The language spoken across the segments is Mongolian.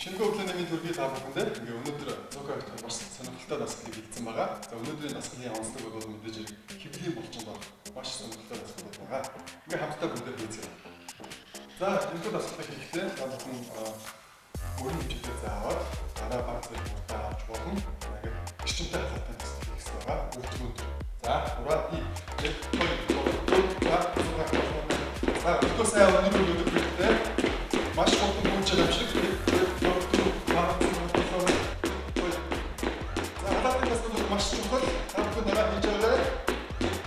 Шинэ өглөөний минь төргий та бүхэндээ ингээ өнөөдөр цогцолт маш сонирхолтой дасгалыг хийсэн байгаа. За өнөөдрийн дасгалын онцлог бол мэдээж хэвлийн булчинд бол маш сонирхолтой дасгал байгаа. Ингээ хамтдаа бүгдээ хийцгээе. За энэ дасгалыг хийхдээ та бүхэн өөрийн хэмжээтэй заавал дараа баг зэрэг уртаа авч болно. Ингээ гэрчинтэй халаатай дасгал хийсэн байгаа. Өвдгөнд. За ураа и за өдөө сайн өнөөдөр бүгдээ маш хурдан хүнч авчиг. Маш чухал хамт нараа хийж байгаа.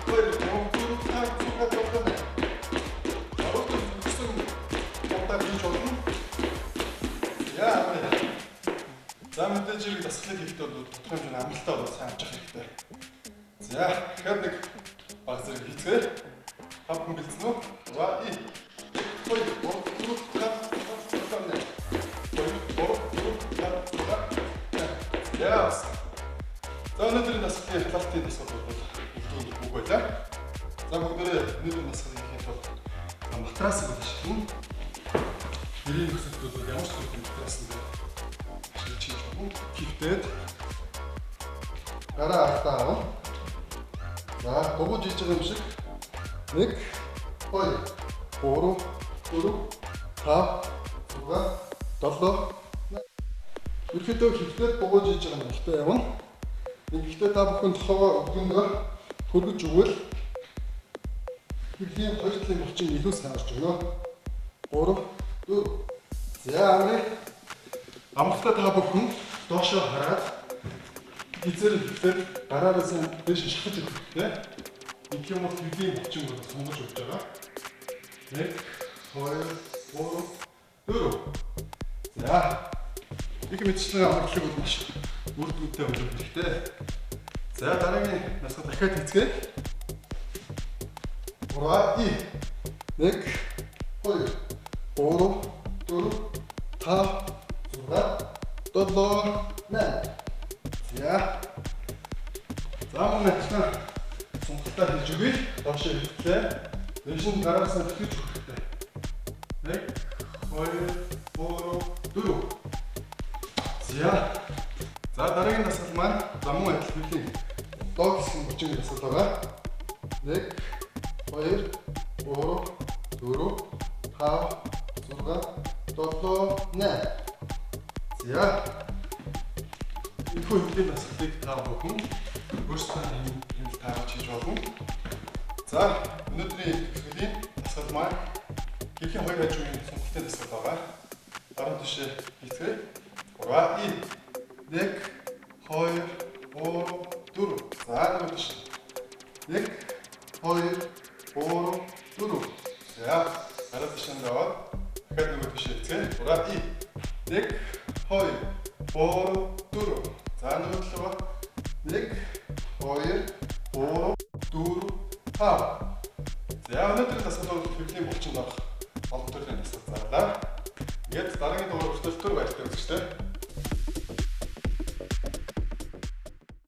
Хоёр мөнгө таг зүгт болно. Авто гэсэн бодоо хийж болно. Яа. За мэдээж хэрэг дасгалыг хийхдээ бол тодорхой хэмжээний амралтаа бол сайн авчих хэрэгтэй. За тэгэхээр нэг баг зэрэг хийцгээе. Хамт бэлдсэн үү? За и. Хоёр мөнгө таг болно. Яа. За өнөөдрийн дасгалын хялалтын дасгал бол өвдгөнд бүх байлаа. За бүгдээрээ өнөөдрийн дасгалыг хийхэд бол матрасыг ашиглана. Нэрийн нөхцөлд бол ямар ч төрлийн матрас нэг ашиглаж хийж болно. Хөвтөд гараа артаа аваа. За дугуйж хийж байгаа юм шиг 1 2 3 4 5 6 7 ерөөдөө хөвтөд дугуйж хийж байгаа юм ихтэй явна. Гэхдээ та бүхэн толгоо өвдгөнгөө хөргөж өгвөл хэвлийн хоёр талын булчин илүү сайн орж өгнө. 3 4 за амралтаа та бүхэн доошоо хараад эзэр гараараас дэш шахаж өгөх хэрэгтэй. Нэг юм бол хэвлийн булчин бол сонгож өгч байгаа. 1 2 3 4 за их мэдчлэг амралтыг бол маш үр дүнтэй өнгөрөх хэрэгтэй. За дараагийн дасгал дахиад хийцгээе. 3 1 2 3 4 5 6 7 8 за мөн сонголтоо хийж өгье. Доошоо хийлээ. Дэшин гараас нь тэтгэж өгөх хэрэгтэй. 1 2 3 4 за дараагийн дасгал маань замун адил хэвлийн доод хэсгийн булчингийн дасгал байгаа. 1 2 3 4 5 6 7 8 за энэ хэвлийн дасгалыг та бүхэн өөрсдөө хэмжээ таарч хийж болно. За өнөөдрийн хэвлийн дасгал маань хэвлийн хоёр хажуугийн сонголтын дасгал байгаа. Дараа тишээ хийцгээе. 3 1 2 3 4 за нэгдэж 1 2 3 4 за дараа тишээ даваад дахиад нэг тишээ хийцгээе. 3 1 2 3 4 за нэгдлээ 1 2 3 4 5 за өнөөдөр дасгал бол хэвлийн булчинд орох олон төрлийн дасгал зарлаа. Ингээд дараагийн дугаар хүртэл баяртай үзэгчтэй.